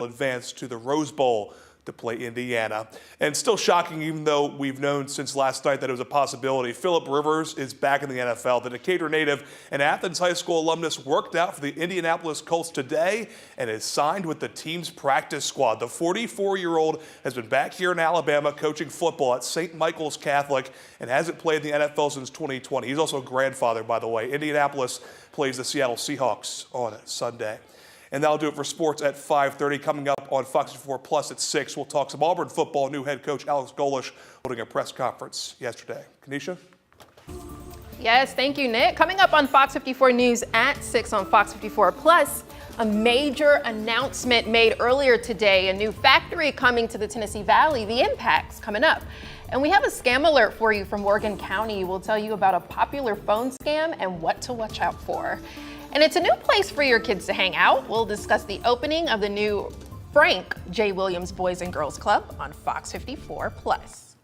advance to the Rose Bowl to play Indiana. And still shocking, even though we've known since last night that it was a possibility, Phillip Rivers is back in the NFL. The Decatur native and Athens High School alumnus worked out for the Indianapolis Colts today and is signed with the team's practice squad. The 44-year-old has been back here in Alabama coaching football at St. Michael's Catholic and hasn't played in the NFL since 2020. He's also a grandfather, by the way. Indianapolis plays the Seattle Seahawks on Sunday. And that'll do it for sports at 5:30. Coming up on Fox 54 Plus at 6, we'll talk some Auburn football. New head coach Alex Golesh holding a press conference yesterday. Kanisha? Yes, thank you, Nick. Coming up on Fox 54 News at 6 on Fox 54 Plus, a major announcement made earlier today. A new factory coming to the Tennessee Valley. The impacts coming up. And we have a scam alert for you from Morgan County. We'll tell you about a popular phone scam and what to watch out for. And it's a new place for your kids to hang out. We'll discuss the opening of the new Frank J. Williams Boys and Girls Club on Fox 54 Plus.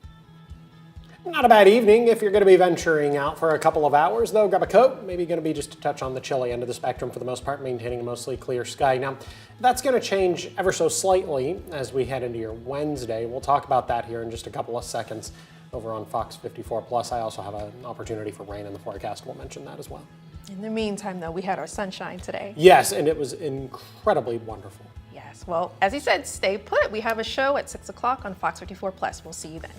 Not a bad evening if you're going to be venturing out for a couple of hours, though. Grab a coat. Maybe going to be just a touch on the chilly end of the spectrum for the most part, maintaining a mostly clear sky. Now, that's going to change ever so slightly as we head into your Wednesday. We'll talk about that here in just a couple of seconds over on Fox 54 Plus. I also have an opportunity for rain in the forecast. We'll mention that as well. In the meantime, though, we had our sunshine today. Yes, and it was incredibly wonderful. Yes, well, as he said, stay put. We have a show at 6 o'clock on Fox 54 Plus. We'll see you then.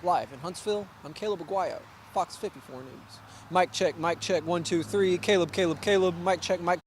Live in Huntsville, I'm Caleb Aguayo, Fox 54 News. Mic check, 1, 2, 3. Caleb, mic check, mic.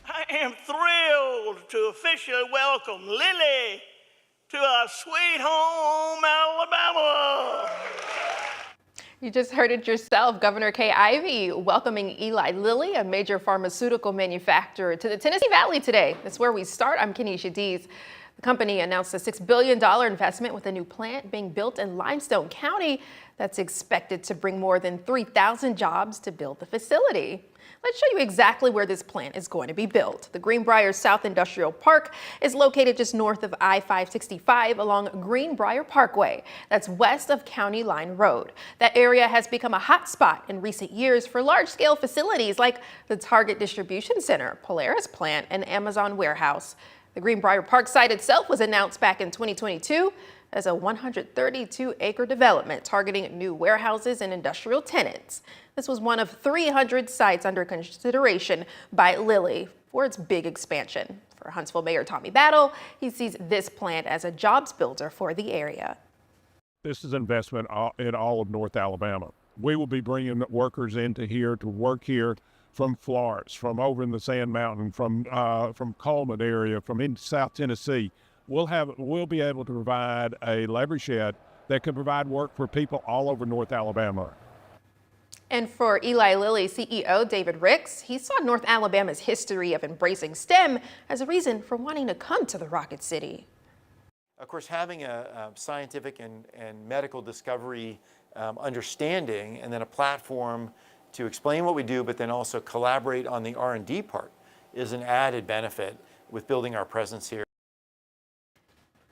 I am thrilled to officially welcome Lily to our sweet home, Alabama. You just heard it yourself, Governor Kay Ivey welcoming Eli Lilly, a major pharmaceutical manufacturer, to the Tennessee Valley today. That's where we start. I'm Kenesha Dees. The company announced a $6 billion investment with a new plant being built in Limestone County that's expected to bring more than 3,000 jobs to build the facility. Let's show you exactly where this plant is going to be built. The Greenbrier South Industrial Park is located just north of I-565 along Greenbrier Parkway. That's west of County Line Road. That area has become a hot spot in recent years for large-scale facilities like the Target Distribution Center, Polaris plant, and Amazon warehouse. The Greenbrier Park site itself was announced back in 2022 as a 132-acre development targeting new warehouses and industrial tenants. This was one of 300 sites under consideration by Lilly for its big expansion. For Huntsville Mayor Tommy Battle, he sees this plant as a jobs builder for the area. This is investment in all of North Alabama. We will be bringing workers into here to work here from Florence, from over in the Sand Mountain, from Coleman area, from in South Tennessee. We'll be able to provide a labor shed that can provide work for people all over North Alabama. And for Eli Lilly CEO David Ricks, he saw North Alabama's history of embracing STEM as a reason for wanting to come to the Rocket City. Of course, having a scientific and medical discovery understanding, and then a platform to explain what we do, but then also collaborate on the R&D part, is an added benefit with building our presence here.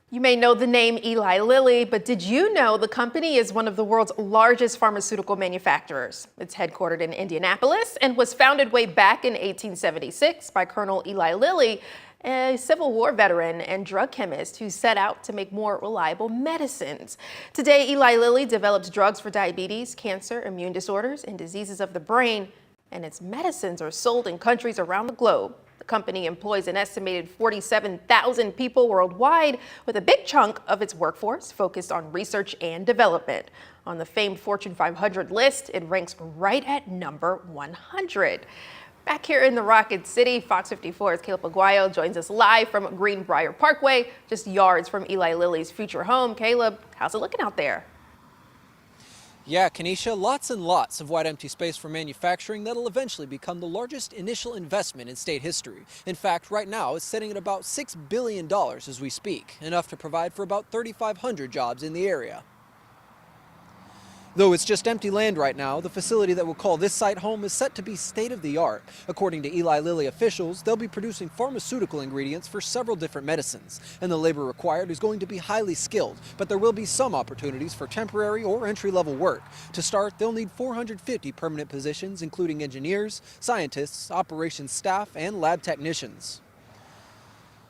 You may know the name Eli Lilly, but did you know the company is one of the world's largest pharmaceutical manufacturers? It's headquartered in Indianapolis and was founded way back in 1876 by Colonel Eli Lilly, a Civil War veteran and drug chemist who set out to make more reliable medicines. Today, Eli Lilly develops drugs for diabetes, cancer, immune disorders, and diseases of the brain, and its medicines are sold in countries around the globe. The company employs an estimated 47,000 people worldwide, with a big chunk of its workforce focused on research and development. On the famed Fortune 500 list, it ranks right at number 100. Back here in the Rocket City, Fox 54's Caleb Aguayo joins us live from Greenbrier Parkway, just yards from Eli Lilly's future home. Caleb, how's it looking out there? Yeah, Kenesha, lots and lots of wide empty space for manufacturing that'll eventually become the largest initial investment in state history. In fact, right now it's sitting at about $6 billion as we speak, enough to provide for about 3,500 jobs in the area. Though it's just empty land right now, the facility that will call this site home is set to be state-of-the-art. According to Eli Lilly officials, they'll be producing pharmaceutical ingredients for several different medicines, and the labor required is going to be highly skilled, but there will be some opportunities for temporary or entry-level work. To start, they'll need 450 permanent positions, including engineers, scientists, operations staff, and lab technicians.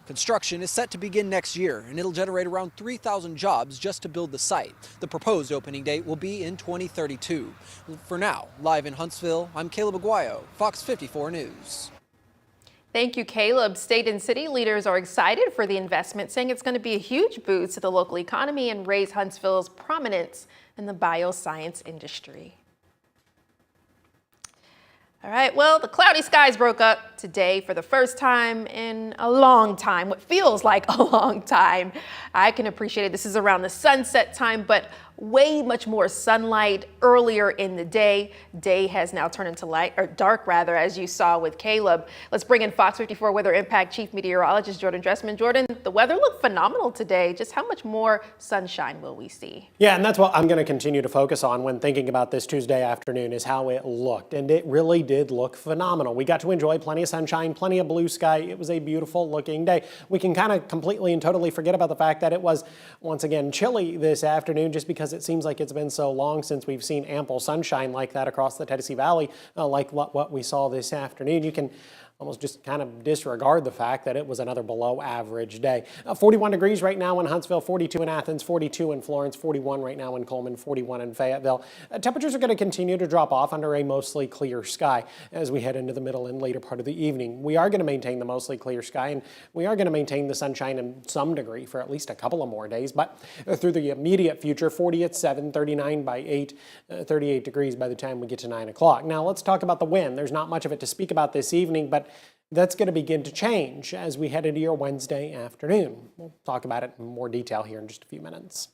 Construction is set to begin next year, and it'll generate around 3,000 jobs just to build the site. The proposed opening date will be in 2032. For now, live in Huntsville, I'm Caleb Aguayo, Fox 54 News. Thank you, Caleb. State and city leaders are excited for the investment, saying it's going to be a huge boost to the local economy and raise Huntsville's prominence in the bioscience industry. All right, well, the cloudy skies broke up today for the first time in a long time, what feels like a long time. I can appreciate it. This is around the sunset time, but way much more sunlight earlier in the day. Day has now turned into light, or dark rather, as you saw with Caleb. Let's bring in Fox 54 Weather Impact Chief Meteorologist Jordan Dressman. Jordan, the weather looked phenomenal today. Just how much more sunshine will we see? Yeah, and that's what I'm going to continue to focus on when thinking about this Tuesday afternoon, is how it looked. And it really did look phenomenal. We got to enjoy plenty of sunshine, plenty of blue sky. It was a beautiful looking day. We can kind of completely and totally forget about the fact that it was, once again, chilly this afternoon, just because it seems like it's been so long since we've seen ample sunshine like that across the Tennessee Valley, like what we saw this afternoon. You can almost just kind of disregard the fact that it was another below average day. 41 degrees right now in Huntsville, 42 in Athens, 42 in Florence, 41 right now in Coleman, 41 in Fayetteville. Temperatures are going to continue to drop off under a mostly clear sky as we head into the middle and later part of the evening. We are going to maintain the mostly clear sky, and we are going to maintain the sunshine in some degree for at least a couple of more days. But through the immediate future, 40 at 7, 39 by 8, 38 degrees by the time we get to 9 o'clock. Now let's talk about the wind. There's not much of it to speak about this evening, but that's going to begin to change as we head into your Wednesday afternoon. We'll talk about it in more detail here in just a few minutes.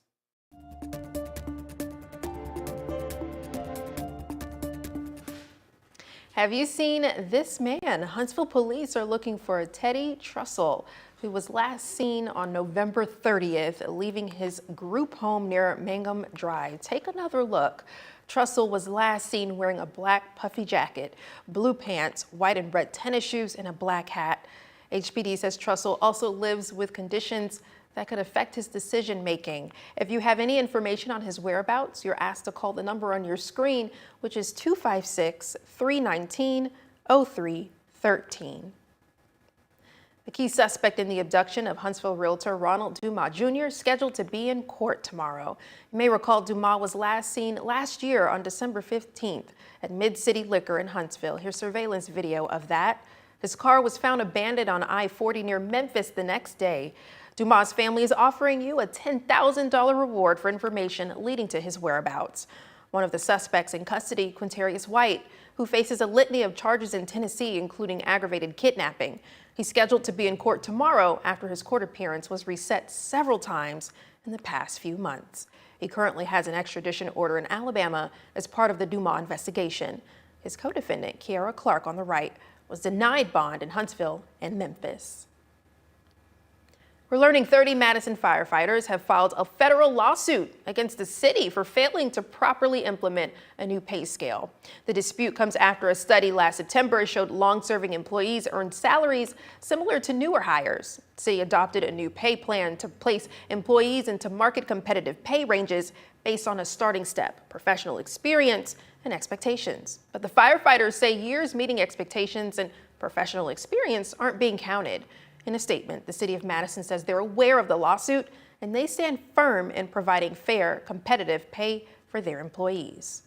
Have you seen this man? Huntsville police are looking for a Teddy Trussell, who was last seen on November 30th, leaving his group home near Mangum Drive. Take another look. Trussell was last seen wearing a black puffy jacket, blue pants, white and red tennis shoes, and a black hat. HPD says Trussell also lives with conditions that could affect his decision making. If you have any information on his whereabouts, you're asked to call the number on your screen, which is 256-319-0313. The key suspect in the abduction of Huntsville realtor Ronald Dumas Jr. is scheduled to be in court tomorrow. You may recall Dumas was last seen last year on December 15th at Mid-City Liquor in Huntsville. Here's surveillance video of that. His car was found abandoned on I-40 near Memphis the next day. Dumas' family is offering you a $10,000 reward for information leading to his whereabouts. One of the suspects in custody, Quintarius White, who faces a litany of charges in Tennessee, including aggravated kidnapping. He's scheduled to be in court tomorrow after his court appearance was reset several times in the past few months. He currently has an extradition order in Alabama as part of the Dumas investigation. His co-defendant, Kiara Clark on the right, was denied bond in Huntsville and Memphis. We're learning 30 Madison firefighters have filed a federal lawsuit against the city for failing to properly implement a new pay scale. The dispute comes after a study last September showed long-serving employees earned salaries similar to newer hires. The city adopted a new pay plan to place employees into market-competitive pay ranges based on a starting step, professional experience, and expectations. But the firefighters say years meeting expectations and professional experience aren't being counted. In a statement, the city of Madison says they're aware of the lawsuit and they stand firm in providing fair, competitive pay for their employees.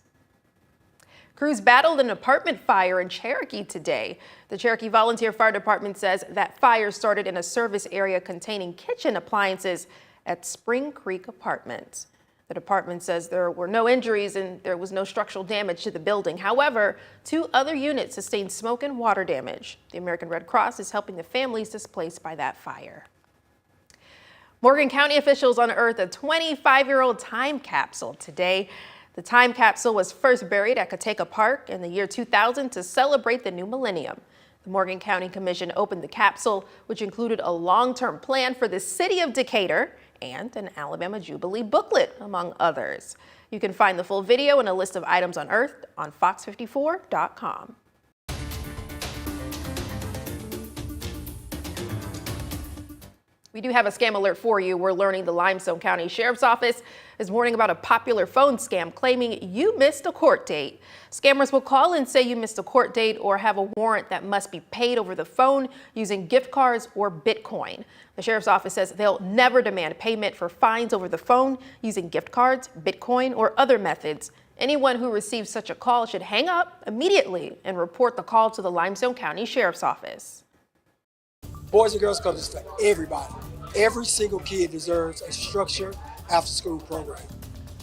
Crews battled an apartment fire in Cherokee today. The Cherokee Volunteer Fire Department says that fire started in a service area containing kitchen appliances at Spring Creek Apartments. The department says there were no injuries and there was no structural damage to the building. However, 2 other units sustained smoke and water damage. The American Red Cross is helping the families displaced by that fire. Morgan County officials unearthed a 25-year-old time capsule today. The time capsule was first buried at Kateka Park in the year 2000 to celebrate the new millennium. The Morgan County Commission opened the capsule, which included a long-term plan for the city of Decatur and an Alabama Jubilee booklet, among others. You can find the full video and a list of items unearthed on FOX54.com. We do have a scam alert for you. We're learning the Limestone County Sheriff's Office is warning about a popular phone scam claiming you missed a court date. Scammers will call and say you missed a court date or have a warrant that must be paid over the phone using gift cards or Bitcoin. The Sheriff's Office says they'll never demand payment for fines over the phone using gift cards, Bitcoin, or other methods. Anyone who receives such a call should hang up immediately and report the call to the Limestone County Sheriff's Office. Boys and Girls Club is for everybody. Every single kid deserves a structured after-school program.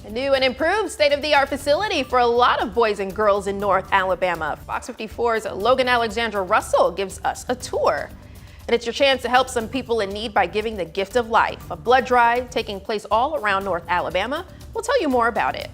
A new and improved state-of-the-art facility for a lot of boys and girls in North Alabama. Fox 54's Logan Alexandra Russell gives us a tour. And it's your chance to help some people in need by giving the gift of life. A blood drive taking place all around North Alabama. We'll tell you more about it.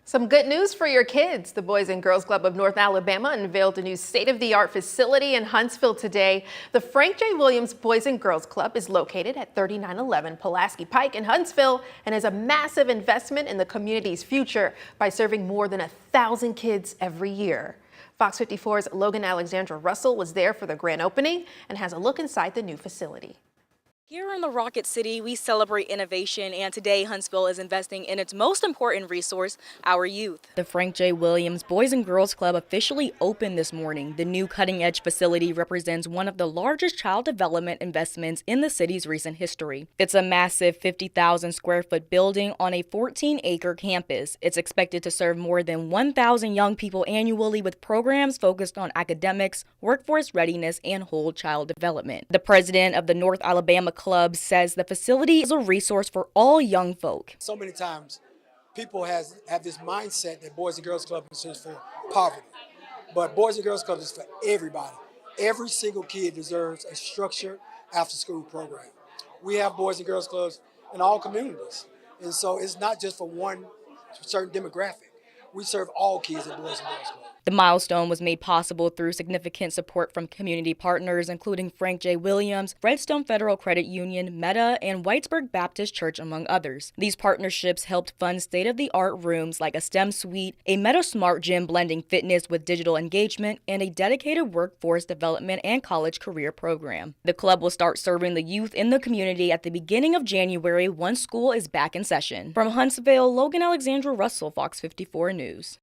Some good news for your kids. The Boys and Girls Club of North Alabama unveiled a new state-of-the-art facility in Huntsville today. The Frank J. Williams Boys and Girls Club is located at 3911 Pulaski Pike in Huntsville and is a massive investment in the community's future by serving more than 1,000 kids every year. Fox 54's Logan Alexandra Russell was there for the grand opening and has a look inside the new facility. Here in the Rocket City, we celebrate innovation, and today Huntsville is investing in its most important resource, our youth. The Frank J. Williams Boys and Girls Club officially opened this morning. The new cutting-edge facility represents one of the largest child development investments in the city's recent history. It's a massive 50,000 square foot building on a 14-acre campus. It's expected to serve more than 1,000 young people annually with programs focused on academics, workforce readiness, and whole child development. The president of the North Alabama Club says the facility is a resource for all young folk. So many times people have this mindset that Boys and Girls Club is just for poverty. But Boys and Girls Club is for everybody. Every single kid deserves a structured after-school program. We have Boys and Girls Clubs in all communities. And so it's not just for one certain demographic. We serve all kids in Boys and Girls Club. The milestone was made possible through significant support from community partners, including Frank J. Williams, Redstone Federal Credit Union, Meta, and Whitesburg Baptist Church, among others. These partnerships helped fund state-of-the-art rooms like a STEM suite, a Meta Smart Gym blending fitness with digital engagement, and a dedicated workforce development and college career program. The club will start serving the youth in the community at the beginning of January once school is back in session. From Huntsville, Logan Alexandra Russell, Fox 54 News.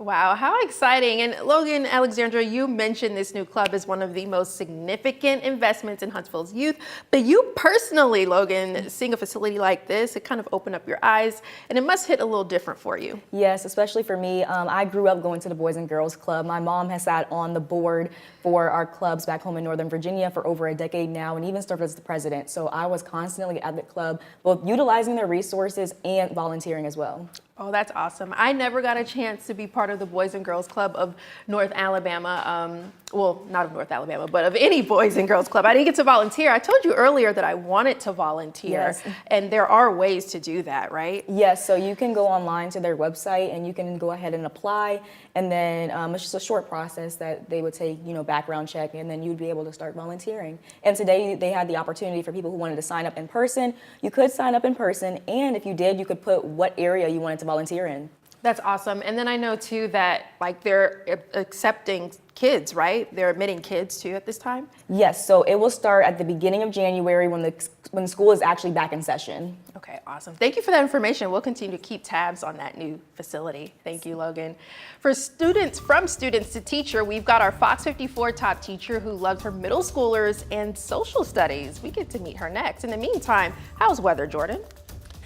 Wow, how exciting. And Logan, Alexandra, you mentioned this new club is one of the most significant investments in Huntsville's youth. But you personally, Logan, seeing a facility like this, it kind of opened up your eyes, and it must hit a little different for you. Yes, especially for me. I grew up going to the Boys and Girls Club. My mom has sat on the board for our clubs back home in Northern Virginia for over a decade now, and even served as the president. So I was constantly at the club, both utilizing their resources and volunteering as well. Oh, that's awesome. I never got a chance to be part of the Boys and Girls Club of North Alabama. Well, not of North Alabama, but of any Boys and Girls Club. I didn't get to volunteer. I told you earlier that I wanted to volunteer. Yes. And there are ways to do that, right? Yes, so you can go online to their website and you can go ahead and apply. And then it's just a short process that they would take, background check, and then you'd be able to start volunteering. And today they had the opportunity for people who wanted to sign up in person. You could sign up in person, and if you did, you could put what area you wanted to volunteer in. That's awesome. And then I know too that they're accepting kids, right? They're admitting kids too at this time? Yes, so it will start at the beginning of January when school is actually back in session. Okay, awesome. Thank you for that information. We'll continue to keep tabs on that new facility. Thank you, Logan. From students to teacher, we've got our Fox 54 top teacher who loves her middle schoolers and social studies. We get to meet her next. In the meantime, how's weather, Jordan?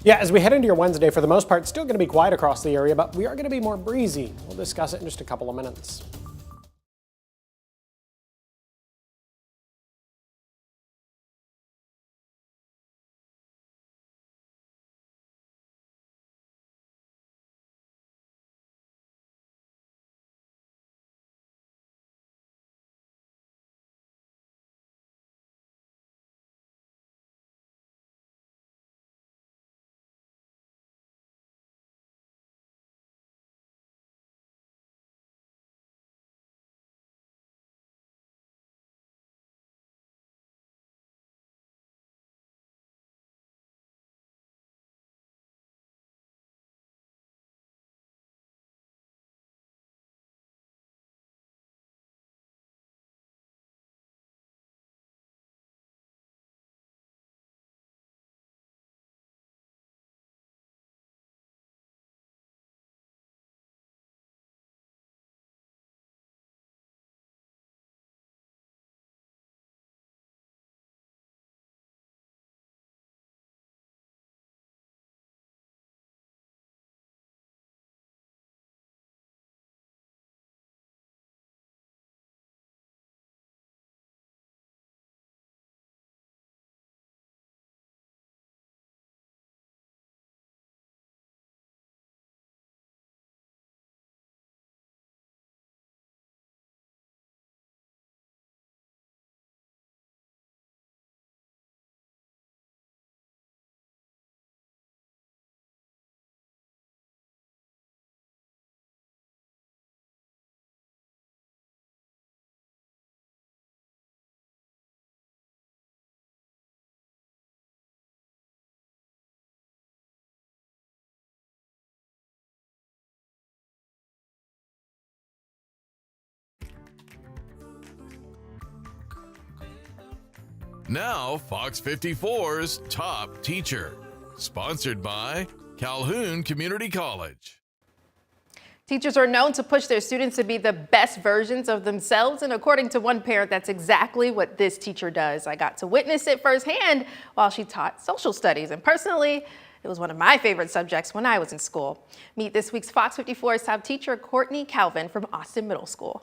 Yeah, as we head into your Wednesday, for the most part, still going to be quiet across the area, but we are going to be more breezy. We'll discuss it in just a couple of minutes. Now, Fox 54's Top Teacher. Sponsored by Calhoun Community College. Teachers are known to push their students to be the best versions of themselves, and according to one parent, that's exactly what this teacher does. I got to witness it firsthand while she taught social studies, and personally, it was one of my favorite subjects when I was in school. Meet this week's Fox 54's top teacher, Courtney Calvin from Austin Middle School.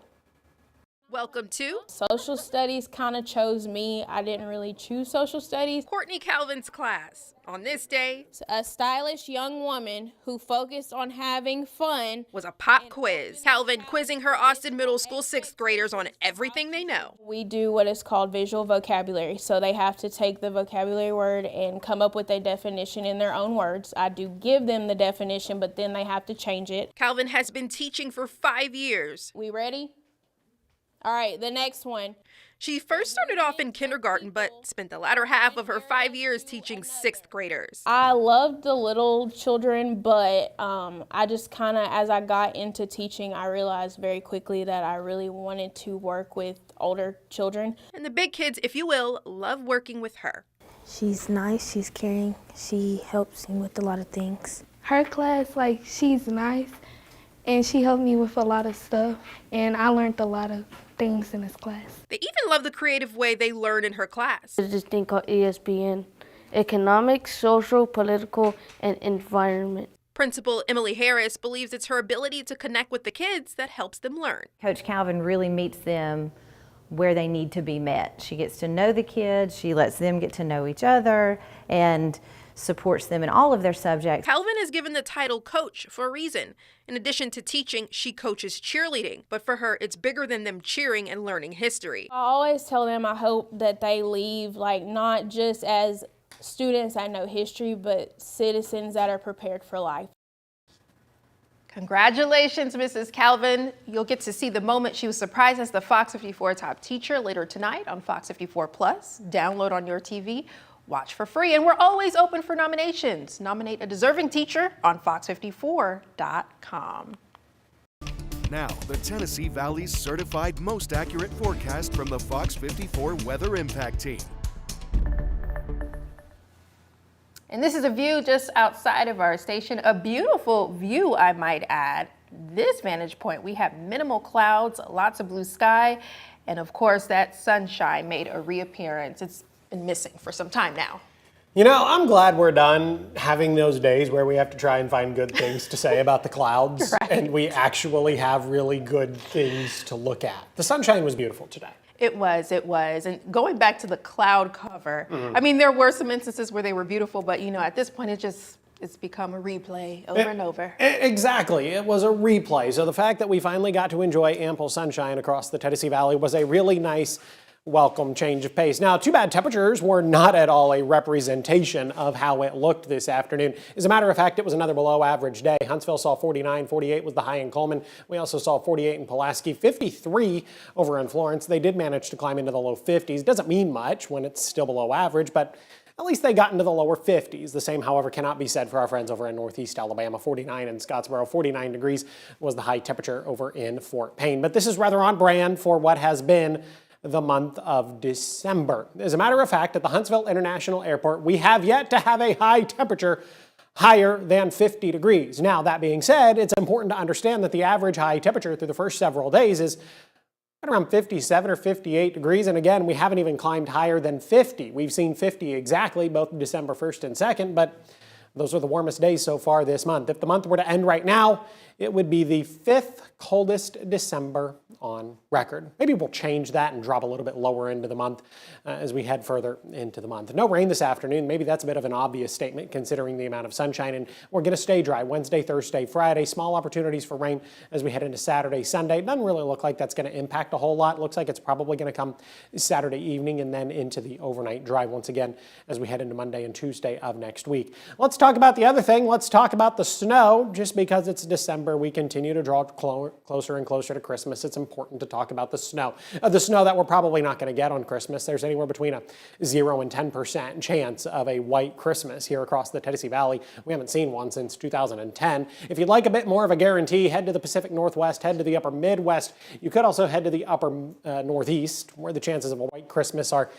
Welcome to Social studies kind of chose me. I didn't really choose social studies. Courtney Calvin's class. On this day, A stylish young woman who focused on having fun was a pop quiz. Calvin quizzing her Austin Middle School 6th graders on everything they know. We do what is called visual vocabulary. So they have to take the vocabulary word and come up with a definition in their own words. I do give them the definition, but then they have to change it. Calvin has been teaching for 5 years. We ready? All right, the next one. She first started off in kindergarten, but spent the latter half of her 5 years teaching 6th graders. I loved the little children, but I just kind of, as I got into teaching, I realized very quickly that I really wanted to work with older children. And the big kids, if you will, love working with her. She's nice, she's caring, she helps me with a lot of things. Her class, she's nice, and she helped me with a lot of stuff, and I learned a lot of things in this class. They even love the creative way they learn in her class. There's this thing called ESPN, economics, social, political, and environment. Principal Emily Harris believes it's her ability to connect with the kids that helps them learn. Coach Calvin really meets them where they need to be met. She gets to know the kids, she lets them get to know each other, and supports them in all of their subjects. Calvin is given the title coach for a reason. In addition to teaching, she coaches cheerleading. But for her, it's bigger than them cheering and learning history. I always tell them I hope that they leave, not just as students that know history, but citizens that are prepared for life. Congratulations, Mrs. Calvin. You'll get to see the moment she was surprised as the Fox 54 top teacher later tonight on Fox 54 Plus. Download on your TV. Watch for free, and we're always open for nominations. Nominate a deserving teacher on fox54.com. Now, the Tennessee Valley's certified most accurate forecast from the Fox 54 Weather Impact Team. And this is a view just outside of our station. A beautiful view, I might add. This vantage point, we have minimal clouds, lots of blue sky, and of course that sunshine made a reappearance. It's been missing for some time now. You know, I'm glad we're done having those days where we have to try and find good things to say about the clouds, Right. and we actually have really good things to look at. The sunshine was beautiful today. It was. And going back to the cloud cover, I mean, there were some instances where they were beautiful, but at this point it's become a replay over and over. Exactly. It was a replay. So the fact that we finally got to enjoy ample sunshine across the Tennessee Valley was a really nice welcome change of pace. Now, too bad temperatures were not at all a representation of how it looked this afternoon. As a matter of fact, it was another below average day. Huntsville saw 49, 48 was the high in Coleman. We also saw 48 in Pulaski, 53 over in Florence. They did manage to climb into the low 50s. Doesn't mean much when it's still below average, but at least they got into the lower 50s. The same, however, cannot be said for our friends over in Northeast Alabama. 49 in Scottsboro, 49 degrees was the high temperature over in Fort Payne. But this is rather on brand for what has been the month of December. As a matter of fact, at the Huntsville International Airport, we have yet to have a high temperature higher than 50 degrees. Now, that being said, it's important to understand that the average high temperature through the first several days is right around 57 or 58 degrees. And again, we haven't even climbed higher than 50. We've seen 50 exactly, both December 1st and 2nd, but those are the warmest days so far this month. If the month were to end right now, it would be the 5th coldest December on record. Maybe we'll change that and drop a little bit lower into the month as we head further into the month. No rain this afternoon. Maybe that's a bit of an obvious statement considering the amount of sunshine, and we're going to stay dry Wednesday, Thursday, Friday. Small opportunities for rain as we head into Saturday, Sunday. It doesn't really look like that's going to impact a whole lot. Looks like it's probably going to come Saturday evening and then into the overnight drive once again as we head into Monday and Tuesday of next week. Let's talk about the other thing. Let's talk about the snow. Just because it's December, we continue to draw closer and closer to Christmas. It's important to talk about the snow that we're probably not going to get on Christmas. There's anywhere between a 0 and 10% chance of a white Christmas here across the Tennessee Valley. We haven't seen one since 2010. If you'd like a bit more of a guarantee, head to the Pacific Northwest, head to the upper Midwest. You could also head to the upper Northeast, where the chances of a white Christmas are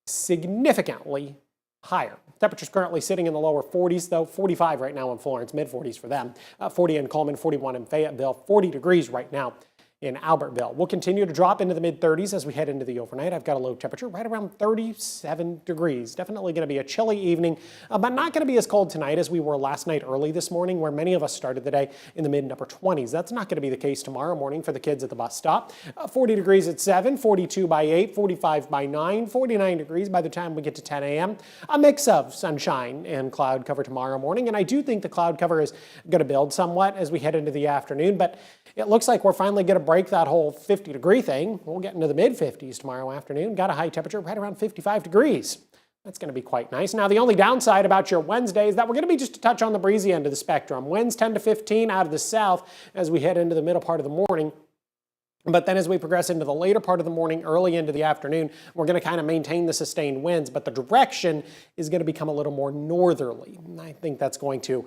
significantly higher. Temperatures currently sitting in the lower 40s, though 45 right now in Florence, mid 40s for them. 40 in Coleman, 41 in Fayetteville, 40 degrees right now in Albertville. We'll continue to drop into the mid 30s as we head into the overnight. I've got a low temperature right around 37 degrees. Definitely going to be a chilly evening, but not going to be as cold tonight as we were last night early this morning, where many of us started the day in the mid and upper 20s. That's not going to be the case tomorrow morning for the kids at the bus stop. 40 degrees at 7, 42 by 8, 45 by 9, 49 degrees by the time we get to 10 a.m. A mix of sunshine and cloud cover tomorrow morning, and I do think the cloud cover is going to build somewhat as we head into the afternoon, but it looks like we're finally going to break that whole 50-degree thing. We'll get into the mid-50s tomorrow afternoon. Got a high temperature right around 55 degrees. That's going to be quite nice. Now, the only downside about your Wednesday is that we're going to be just a touch on the breezy end of the spectrum. Winds 10 to 15 out of the south as we head into the middle part of the morning. But then as we progress into the later part of the morning, early into the afternoon, we're going to kind of maintain the sustained winds, but the direction is going to become a little more northerly. And I think that's going to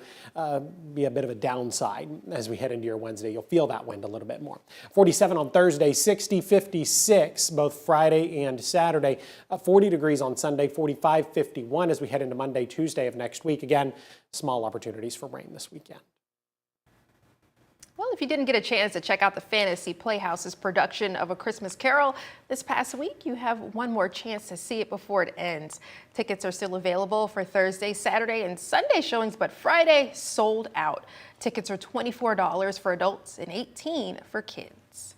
be a bit of a downside as we head into your Wednesday. You'll feel that wind a little bit more. 47 on Thursday, 60, 56, both Friday and Saturday. 40 degrees on Sunday, 45, 51 as we head into Monday, Tuesday of next week. Again, small opportunities for rain this weekend. Well, if you didn't get a chance to check out the Fantasy Playhouse's production of A Christmas Carol this past week, you have one more chance to see it before it ends. Tickets are still available for Thursday, Saturday, and Sunday showings, but Friday sold out. Tickets are $24 for adults and $18 for kids.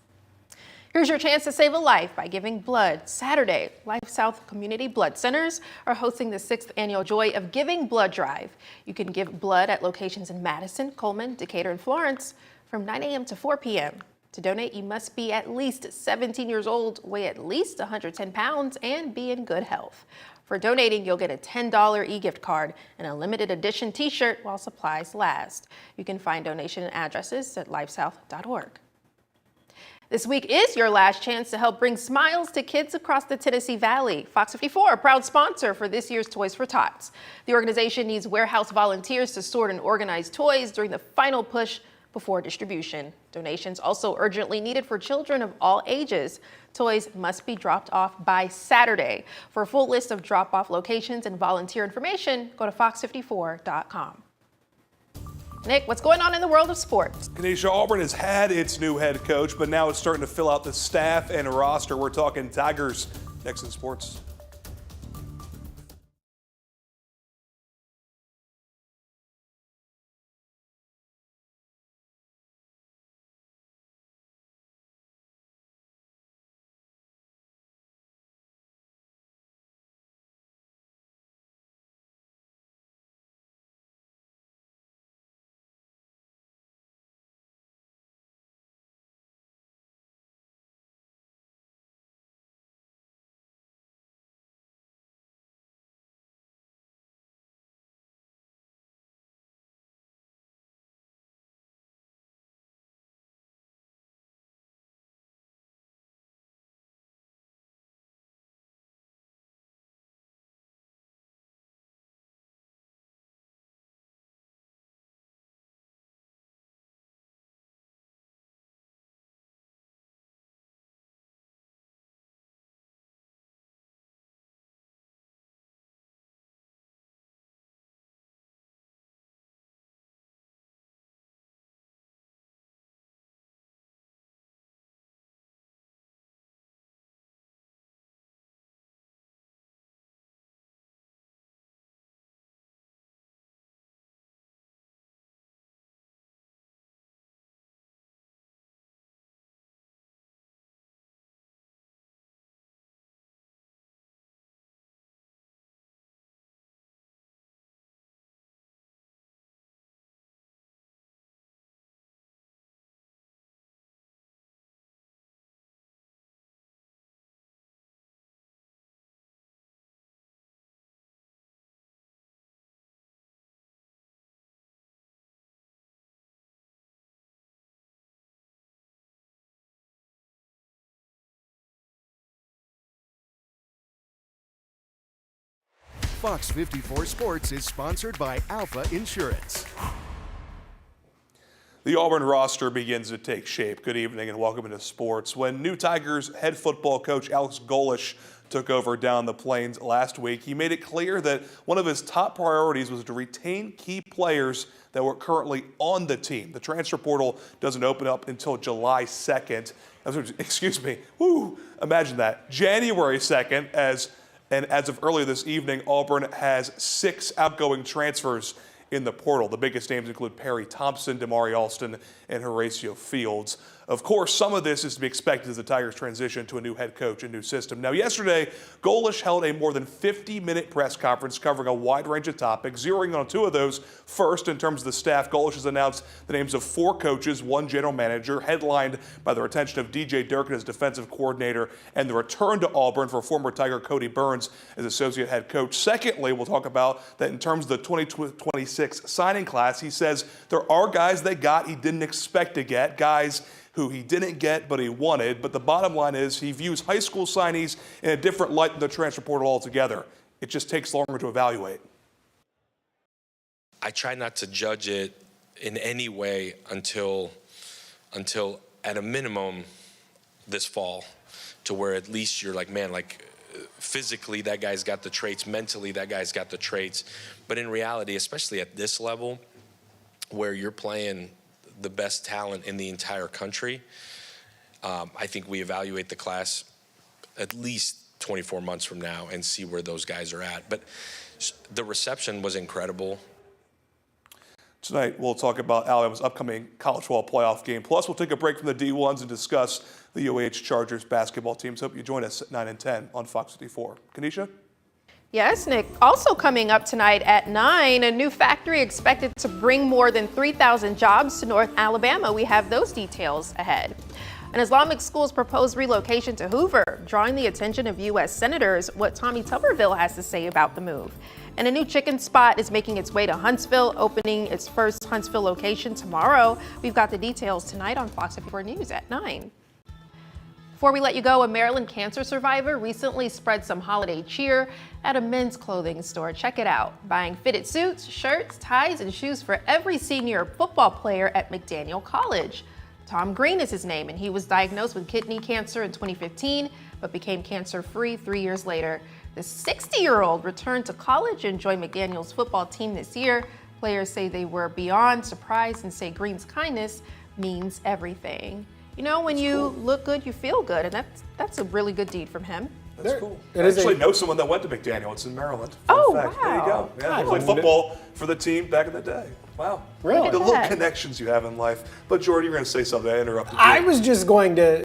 Here's your chance to save a life by giving blood. Saturday, Life South Community Blood Centers are hosting the 6th annual Joy of Giving Blood Drive. You can give blood at locations in Madison, Coleman, Decatur, and Florence from 9 a.m. to 4 p.m. To donate, you must be at least 17 years old, weigh at least 110 pounds, and be in good health. For donating, you'll get a $10 e-gift card and a limited edition t-shirt while supplies last. You can find donation addresses at lifesouth.org. This week is your last chance to help bring smiles to kids across the Tennessee Valley. FOX54, a proud sponsor for this year's Toys for Tots. The organization needs warehouse volunteers to sort and organize toys during the final push before distribution. Donations also urgently needed for children of all ages. Toys must be dropped off by Saturday. For a full list of drop-off locations and volunteer information, go to fox54.com. Nick, what's going on in the world of sports? Kenesha, Auburn has had its new head coach, but now it's starting to fill out the staff and roster. We're talking Tigers next in sports. Fox 54 Sports is sponsored by Alpha Insurance. The Auburn roster begins to take shape. Good evening and welcome into sports. When new Tigers head football coach Alex Golesh took over down the Plains last week. He made it clear that one of his top priorities was to retain key players that were currently on the team. The transfer portal doesn't open up until July 2nd. Excuse me. Woo, imagine that. January 2nd, as of earlier this evening, Auburn has 6 outgoing transfers in the portal. The biggest names include Perry Thompson, Damari Alston, and Horatio Fields. Of course, some of this is to be expected as the Tigers transition to a new head coach and new system. Now, yesterday, Golesh held a more than 50-minute press conference covering a wide range of topics, zeroing on 2 of those. First, in terms of the staff, Golesh has announced the names of 4 coaches, 1 general manager, headlined by the retention of DJ Durkin as defensive coordinator and the return to Auburn for former Tiger Cody Burns as associate head coach. Secondly, we'll talk about that in terms of the 2026 signing class. He says there are guys they got he didn't expect to get, guys who he didn't get but he wanted. But the bottom line is he views high school signees in a different light than the transfer portal altogether. It just takes longer to evaluate. I try not to judge it in any way until at a minimum this fall, to where at least you're like, man, like physically that guy's got the traits, mentally that guy's got the traits. But in reality, especially at this level where you're playing the best talent in the entire country, I think we evaluate the class at least 24 months from now and see where those guys are at. But the reception was incredible. Tonight, we'll talk about Alabama's upcoming college football playoff game. Plus, we'll take a break from the D1s and discuss the UAH Chargers basketball teams. Hope you join us at 9 and 10 on Fox 54. Kanisha? Yes, Nick. Also coming up tonight at 9, a new factory expected to bring more than 3,000 jobs to North Alabama. We have those details ahead. An Islamic school's proposed relocation to Hoover, drawing the attention of U.S. senators. What Tommy Tuberville has to say about the move. And a new chicken spot is making its way to Huntsville, opening its first Huntsville location tomorrow. We've got the details tonight on Fox 54 News at 9. Before we let you go, a Maryland cancer survivor recently spread some holiday cheer at a men's clothing store. Check it out. Buying fitted suits, shirts, ties, and shoes for every senior football player at McDaniel College. Tom Green is his name, and he was diagnosed with kidney cancer in 2015, but became cancer-free 3 years later. The 60-year-old returned to college and joined McDaniel's football team this year. Players say they were beyond surprised and say Green's kindness means everything. You know, when you look good, you feel good, and that's a really good deed from him. That's cool. I actually know someone that went to McDaniel. It's in Maryland. Oh, fact. wow. There you go. Yeah, they played football for the team back in the day. Wow. Really? The little connections you have in life. But Jordan, you're going to say something. I interrupted you. I was just going to